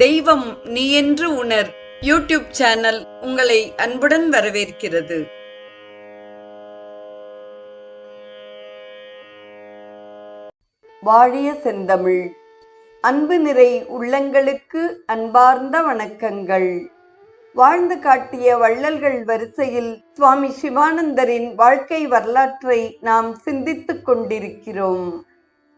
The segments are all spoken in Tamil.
தெய்வம் நீ என்று உணர் யூடியூப் சேனல் உங்களை அன்புடன் வரவேற்கிறது. வாழிய செந்தமிழ். அன்பு நிறை உள்ளங்களுக்கு அன்பார்ந்த வணக்கங்கள். வாழ்ந்து காட்டிய வள்ளல்கள் வரிசையில் சுவாமி சிவானந்தரின் வாழ்க்கை வரலாற்றை நாம் சிந்தித்துக் கொண்டிருக்கிறோம்.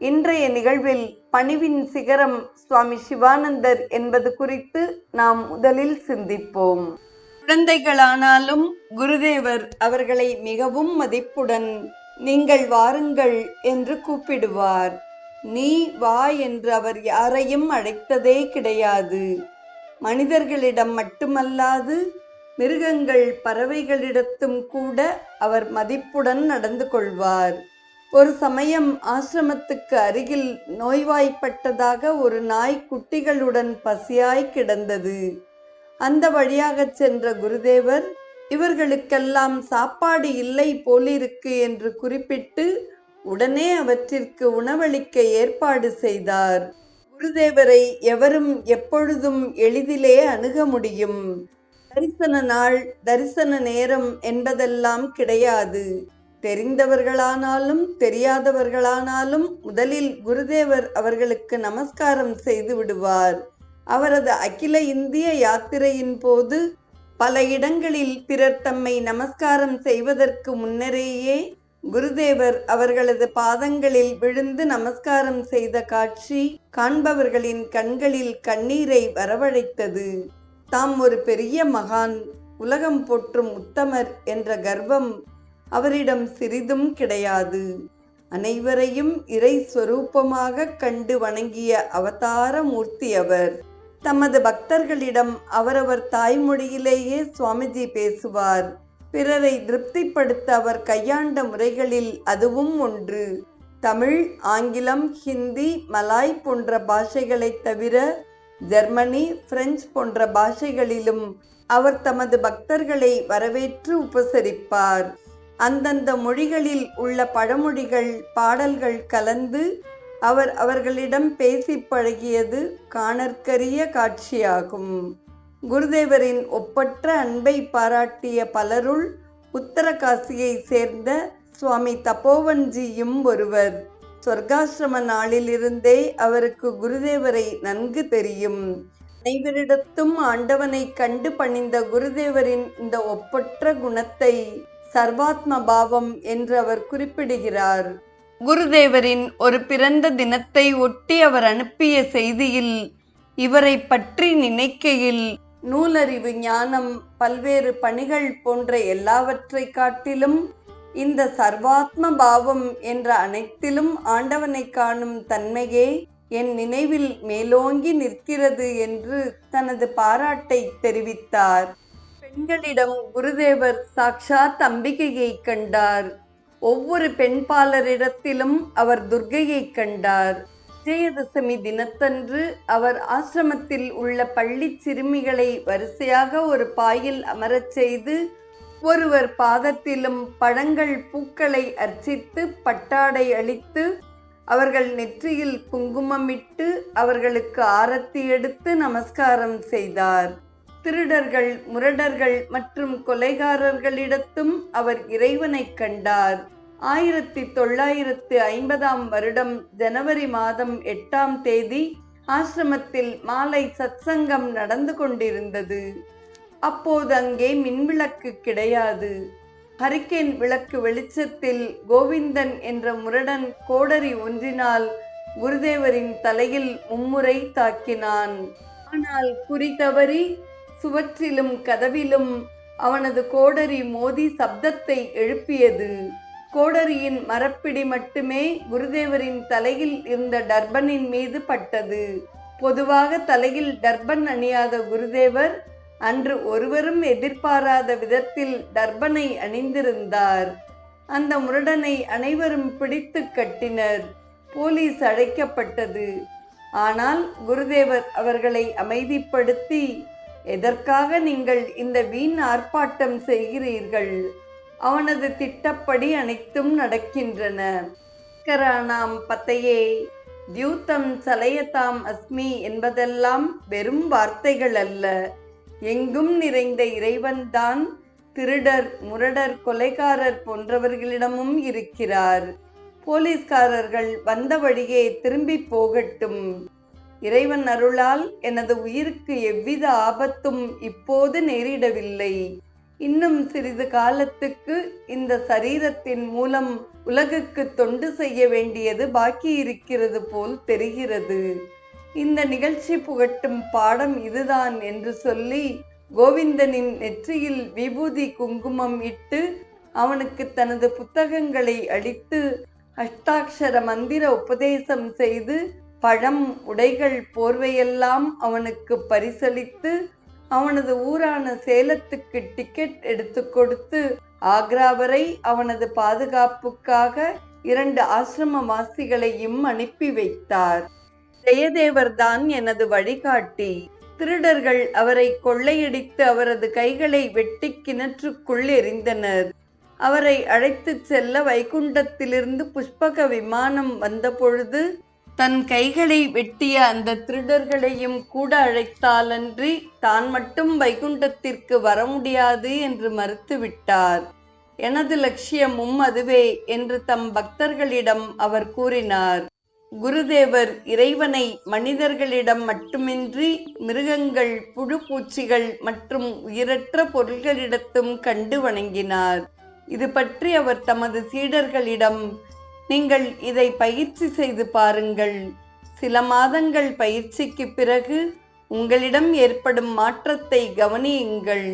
இன்றைய நிகழ்வில் பணிவின் சிகரம் சுவாமி சிவானந்தர் என்பது குறித்து நாம் முதலில் சிந்திப்போம். குழந்தைகளானாலும் குருதேவர் அவர்களை மிகவும் மதிப்புடன் நீங்கள் வாருங்கள் என்று கூப்பிடுவார். நீ வா என்று அவர் யாரையும் அழைத்ததே கிடையாது. மனிதர்களிடம் மட்டுமல்லாது மிருகங்கள் பறவைகளிடத்தும் கூட அவர் மதிப்புடன் நடந்து கொள்வார். ஒரு சமயம் ஆசிரமத்துக்கு அருகில் நோய்வாய்ப்பட்டதாக ஒரு நாய் குட்டிகளுடன் பசியாய் கிடந்தது. அந்த வழியாக சென்ற குருதேவர் இவர்களுக்கெல்லாம் சாப்பாடு இல்லை போலிருக்கு என்று குறிப்பிட்டு உடனே அவற்றிற்கு உணவளிக்க ஏற்பாடு செய்தார். குருதேவரை எவரும் எப்பொழுதும் எளிதிலே அணுக முடியும். தரிசன நாள், தரிசன நேரம் என்பதெல்லாம் கிடையாது. தெரிந்தவர்களானாலும் தெரியாதவர்களானாலும் முதலில் குருதேவர் அவர்களுக்கு நமஸ்காரம் செய்து விடுவார். அவரது அகில இந்திய யாத்திரையின் போது பல இடங்களில் பிறர் தம்மை நமஸ்காரம் செய்வதற்கு முன்னரேயே குருதேவர் அவர்களது பாதங்களில் விழுந்து நமஸ்காரம் செய்த காட்சி காண்பவர்களின் கண்களில் கண்ணீரை வரவழைத்தது. தாம் ஒரு பெரிய மகான், உலகம் போற்றும் உத்தமர் என்ற கர்வம் அவரிடம் சிறிதும் கிடையாது. அனைவரையும் இறை ஸ்வரூபமாக கண்டு வணங்கிய அவதார மூர்த்தி அவர். தமது பக்தர்களிடம் அவரவர் தாய்மொழியிலேயே சுவாமிஜி பேசுவார். பிறரை திருப்திப்படுத்த அவர் கையாண்ட முறைகளில் அதுவும் ஒன்று. தமிழ், ஆங்கிலம், ஹிந்தி, மலாய் போன்ற பாஷைகளைத் தவிர ஜெர்மனி, பிரெஞ்சு போன்ற பாஷைகளிலும் அவர் தமது பக்தர்களை வரவேற்று உபசரிப்பார். அந்தந்த மொழிகளில் உள்ள பழமொழிகள், பாடல்கள் கலந்து அவர் அவர்களிடம் பேசி பழகியது காணற்கரிய காட்சியாகும். குருதேவரின் ஒப்பற்ற அன்பை பாராட்டிய பலருள் உத்தரகாசியை சேர்ந்த சுவாமி தபோவன்ஜியும் ஒருவர். சொர்க்காசிரம நாளிலிருந்தே அவருக்கு குருதேவரை நன்கு தெரியும். அனைவரிடத்தும் ஆண்டவனை கண்டு பணிந்த குருதேவரின் இந்த ஒப்பற்ற குணத்தை சர்வாத்ம பாவம் என்று அவர் குறிப்பிடுகிறார். குருதேவரின் ஒரு பிறந்த தினத்தை ஒட்டி அவர் அனுப்பிய செய்தியில் இவரை பற்றி நினைக்கையில் நூலறிவு, ஞானம், பல்வேறு பணிகள் போன்ற எல்லாவற்றை காட்டிலும் இந்த சர்வாத்ம பாவம் என்ற அனைத்திலும் ஆண்டவனை காணும் தன்மையே என் நினைவில் மேலோங்கி நிற்கிறது என்று தனது பாராட்டை தெரிவித்தார். பெண்களிடம் குருதேவர் சாக்ஷாத் அம்பிகையை கண்டார். ஒவ்வொரு பெண்பாளரிடத்திலும் அவர் துர்க்கையை கண்டார். விஜயதசமி தினத்தன்று அவர் ஆசிரமத்தில் உள்ள பள்ளி சிறுமிகளை வரிசையாக ஒரு பாயில் அமரச் செய்து ஒருவர் பாதத்திலும் பழங்கள், பூக்களை அர்ச்சித்து பட்டாடை அளித்து அவர்கள் நெற்றியில் குங்குமமிட்டு அவர்களுக்கு ஆரத்தி எடுத்து நமஸ்காரம் செய்தார். திருடர்கள், முரடர்கள் மற்றும் கொலைகாரர்களிடத்தும் அவர் இறைவனை கண்டார். 1950 வருடம் ஜனவரி மாதம் 8ஆம் தேதி ஆசிரமத்தில் மாலை சத்சங்கம் நடந்து கொண்டிருந்தது. அப்போது அங்கே மின்விளக்கு கிடையாது. ஹரிக்கேன் விளக்கு வெளிச்சத்தில் கோவிந்தன் என்ற முரடன் கோடரி ஒன்றினால் குருதேவரின் தலையில் மும்முறை தாக்கினான். ஆனால் குறி தவறி சுவற்றிலும் கதவிலும் அவனது கோடரி மோதி சப்தத்தை எழுப்பியது. கோடரியின் மரப்பிடி மட்டுமே குருதேவரின் தலையில் இருந்த டர்பனின் மீது பட்டது. பொதுவாக தலையில் டர்பன் அணியாத குருதேவர் அன்று ஒருவரும் எதிர்பாராத விதத்தில் டர்பனை அணிந்திருந்தார். அந்த முரடனை அனைவரும் பிடித்து கட்டினர். போலீஸ் அழைக்கப்பட்டது. ஆனால் குருதேவர் அவர்களை அமைதிப்படுத்தி, எதற்காக நீங்கள் இந்த வீண் ஆர்ப்பாட்டம் செய்கிறீர்கள்? அவனது திட்டப்படி அனைத்தும் நடக்கின்றன. கரானாம் பத்தையே தியூதம் சலயதாம் அஸ்மி என்பதெல்லாம் வெறும் வார்த்தைகள் அல்ல. எங்கும் நிறைந்த இறைவன்தான் திருடர், முரடர், கொலைகாரர் போன்றவர்களிடமும் இருக்கிறார். போலீஸ்காரர்கள் வந்த வழியே திரும்பி போகட்டும். இறைவன் அருளால் எனது உயிருக்கு எவ்வித ஆபத்தும் இப்போது நேரிடவில்லை. இன்னும் சிறிது காலத்துக்கு இந்த சரீரத்தின் மூலம் உலகுக்கு தொண்டு செய்ய வேண்டியது பாக்கி இருக்கிறது போல் தெரிகிறது. இந்த நிகழ்ச்சி புகட்டும் பாடம் இதுதான் என்று சொல்லி கோவிந்தனின் நெற்றியில் விபூதி குங்குமம் இட்டு அவனுக்கு தனது புத்தகங்களை அளித்து அஷ்டாட்சர மந்திர உபதேசம் செய்து பழம், உடைகள், போர்வையெல்லாம் அவனுக்கு பரிசளித்து அவனது ஊரான சேலத்துக்கு டிக்கெட் எடுத்து கொடுத்து ஆக்ரா வரை அவனது பாதுகாப்புக்காக 2 ஆசிரமவாசிகளையும் அனுப்பி வைத்தார். ஜெயதேவர்தான் எனது வழிகாட்டி. திருடர்கள் அவரை கொள்ளையடித்து அவரது கைகளை வெட்டி கிணற்றுக்குள் எறிந்தனர். அவரை அழைத்துச் செல்ல வைகுண்டத்திலிருந்து புஷ்பக விமானம் வந்தபொழுது தன் கைகளை வெட்டிய அந்த திருடர்களையும் கூட அழைத்தாலன்றி தான் மட்டும் வைகுண்டத்திற்கு வர முடியாது என்று மறுத்துவிட்டார். எனது லட்சியமும் அதுவே என்று தம் பக்தர்களிடம் அவர் கூறினார். குருதேவர் இறைவனை மனிதர்களிடம் மட்டுமின்றி மிருகங்கள், புழு பூச்சிகள் மற்றும் உயிரற்ற பொருள்களிடத்தும் கண்டு வணங்கினார். இது பற்றி அவர் தமது சீடர்களிடம், நீங்கள் இதை பயிற்சி செய்து பாருங்கள். சில மாதங்கள் பயிற்சிக்கு பிறகு உங்களிடம் ஏற்படும் மாற்றத்தை கவனியுங்கள்.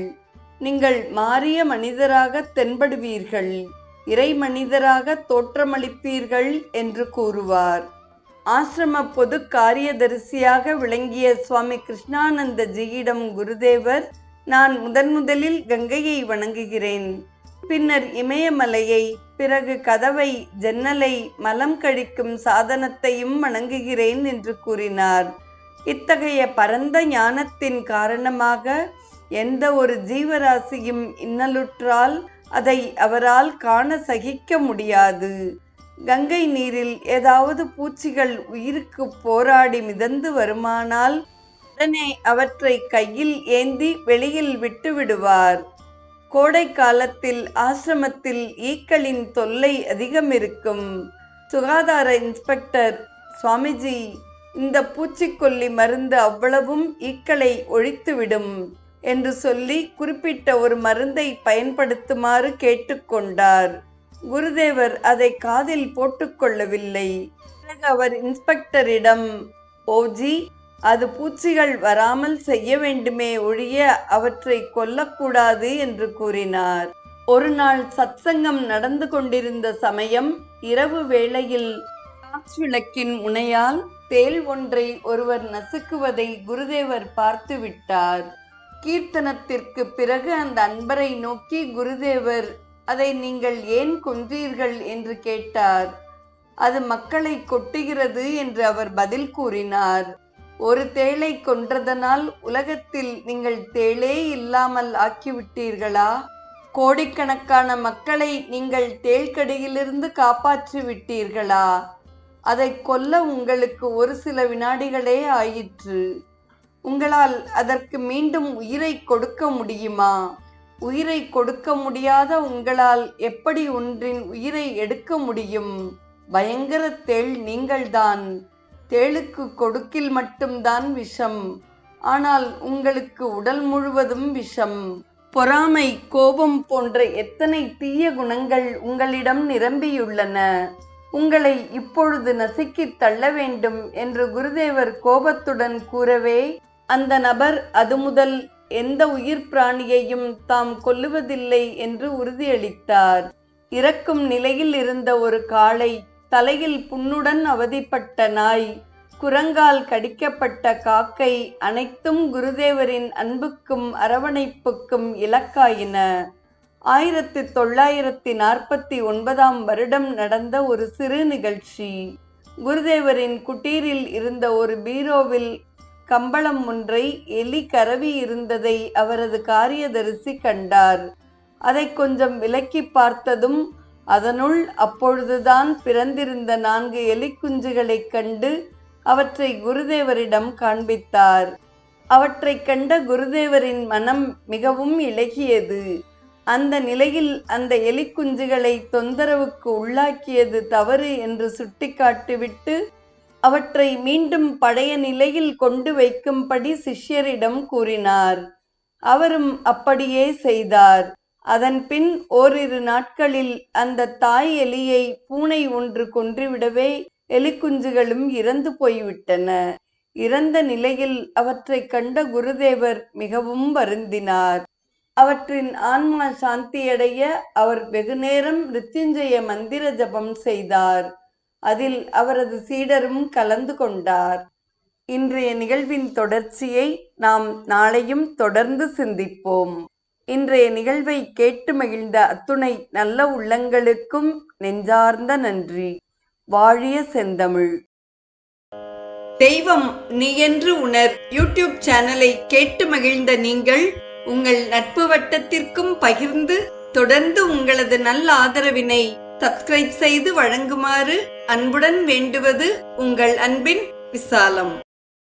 நீங்கள் மாறிய மனிதராக தென்படுவீர்கள், இறை மனிதராக தோற்றமளிப்பீர்கள் என்று கூறுவார். ஆசிரம பொது காரியதரிசியாக விளங்கிய சுவாமி கிருஷ்ணானந்தஜியிடம் குருதேவர், நான் முதலில் கங்கையை வணங்குகிறேன், பின்னர் இமயமலையை, பிறகு கதவை, ஜன்னலை, மலம் கழிக்கும் சாதனத்தையும் வணங்குகிறேன் என்று கூறினார். இத்தகைய பரந்த ஞானத்தின் காரணமாக எந்த ஒரு ஜீவராசியும் இன்னலுற்றால் அதை அவரால் காண சகிக்க முடியாது. கங்கை நீரில் ஏதாவது பூச்சிகள் உயிருக்கு போராடி மிதந்து வருமானால் உடனே அவற்றை கையில் ஏந்தி வெளியில் விட்டு விடுவார். கோடை காலத்தில் ஆசிரமத்தில் ஈக்களின் தொல்லை அதிகம் இருக்கும். சுகாதார இன்ஸ்பெக்டர், சுவாமிஜி, இந்த பூச்சிக்கொல்லி மருந்து அவ்வளவும் ஈக்களை ஒழித்துவிடும் என்று சொல்லி குறிப்பிட்ட ஒரு மருந்தை பயன்படுத்துமாறு கேட்டுக்கொண்டார். குருதேவர் அதை காதில் போட்டுக்கொள்ளவில்லை. பிறகு அவர் இன்ஸ்பெக்டரிடம், ஓஜி, அது பூச்சிகள் வராமல் செய்ய வேண்டுமே ஒழிய அவற்றை கொல்லக்கூடாது என்று கூறினார். ஒரு நாள் சத்சங்கம் நடந்து கொண்டிருந்த சமயம் இரவு வேளையில் டார்ச் விளக்கின் முனையால் தேள் ஒன்றை ஒருவர் நசுக்குவதை குருதேவர் பார்த்து விட்டார். கீர்த்தனத்திற்கு பிறகு அந்த அன்பரை நோக்கி குருதேவர், அதை நீங்கள் ஏன் கொன்றீர்கள் என்று கேட்டார். அது மக்களை கொட்டுகிறது என்று அவர் பதில் கூறினார். ஒரு தேளை கொன்றதனால் உலகத்தில் நீங்கள் தேளே இல்லாமல் ஆக்கிவிட்டீர்களா? கோடிக்கணக்கான மக்களை நீங்கள் தேள்கடியிலிருந்து காப்பாற்றி விட்டீர்களா? அதை கொல்ல உங்களுக்கு ஒரு சில வினாடிகளே ஆயிற்று. உங்களால் அதற்கு மீண்டும் உயிரை கொடுக்க முடியுமா? உயிரை கொடுக்க முடியாத உங்களால் எப்படி ஒன்றின் உயிரை எடுக்க முடியும்? பயங்கர தேள் நீங்கள்தான். தேளுக்கு கொடுக்கில் மட்டும்தான் விஷம், ஆனால் உங்களுக்கு உடல் முழுவதும் விஷம். பொறாமை, கோபம் போன்ற எத்தனை தீய குணங்கள் உங்களிடம் நிரம்பியுள்ளன. உங்களை இப்பொழுது நசுக்கி தள்ள வேண்டும் என்று குருதேவர் கோபத்துடன் கூறவே, அந்த நபர் அது முதல் எந்த உயிர் பிராணியையும் தாம் கொல்லுவதில்லை என்று உறுதியளித்தார். இறக்கும் நிலையில் இருந்த ஒரு காளை, தலையில் புண்ணுடன் அவதிப்பட்ட நாய், குரங்கால் கடிக்கப்பட்ட காக்கை அனைத்தும் குருதேவரின் அன்புக்கும் அரவணைப்புக்கும் இலக்காயின. 1949 வருடம் நடந்த ஒரு சிறு நிகழ்ச்சி. குருதேவரின் குட்டீரில் இருந்த ஒரு பீரோவில் கம்பளம் ஒன்றை எலி கரவி இருந்ததை அவரது காரியதரிசி கண்டார். அதை கொஞ்சம் விலக்கி பார்த்ததும் அதனுள் அப்பொழுதுதான் பிறந்திருந்த 4 எலிக்குஞ்சுகளைக் கண்டு அவற்றை குருதேவரிடம் காண்பித்தார். அவற்றைக் கண்ட குருதேவரின் மனம் மிகவும் இளகியது. அந்த நிலையில் அந்த எலிக்குஞ்சுகளை தொந்தரவுக்கு உள்ளாக்கியது தவறு என்று சுட்டிக்காட்டிவிட்டு அவற்றை மீண்டும் பழைய நிலையில் கொண்டு வைக்கும்படி சிஷ்யரிடம் கூறினார். அவரும் அப்படியே செய்தார். அதன்பின் ஓரிரு நாட்களில் அந்த தாய் எலியை பூனை ஒன்று கொன்றுவிடவே எலிக்குஞ்சுகளும் இறந்து போய்விட்டன. இறந்த நிலையில் அவற்றை கண்ட குருதேவர் மிகவும் வருந்தினார். அவற்றின் ஆன்மா சாந்தியடைய அவர் வெகுநேரம் மிருத்யுஞ்சய மந்திர ஜபம் செய்தார். அதில் அவரது சீடரும் கலந்து கொண்டார். இன்றைய நிகழ்வின் தொடர்ச்சியை நாம் நாளையும் தொடர்ந்து சிந்திப்போம். இன்றைய நிகழ்வை கேட்டு மகிழ்ந்த அத்துணை நல்ல உள்ளங்களுக்கும் நெஞ்சார்ந்த நன்றி. வாழிய செந்தமிழ். தெய்வம் நீ என்று உணர் யூடியூப் சேனலை கேட்டு மகிழ்ந்த நீங்கள் உங்கள் நட்பு வட்டத்திற்கும் பகிர்ந்து தொடர்ந்து உங்களது நல்ல ஆதரவினை சப்ஸ்கிரைப் செய்து வழங்குமாறு அன்புடன் வேண்டுவது உங்கள் அன்பின் விசாலம்.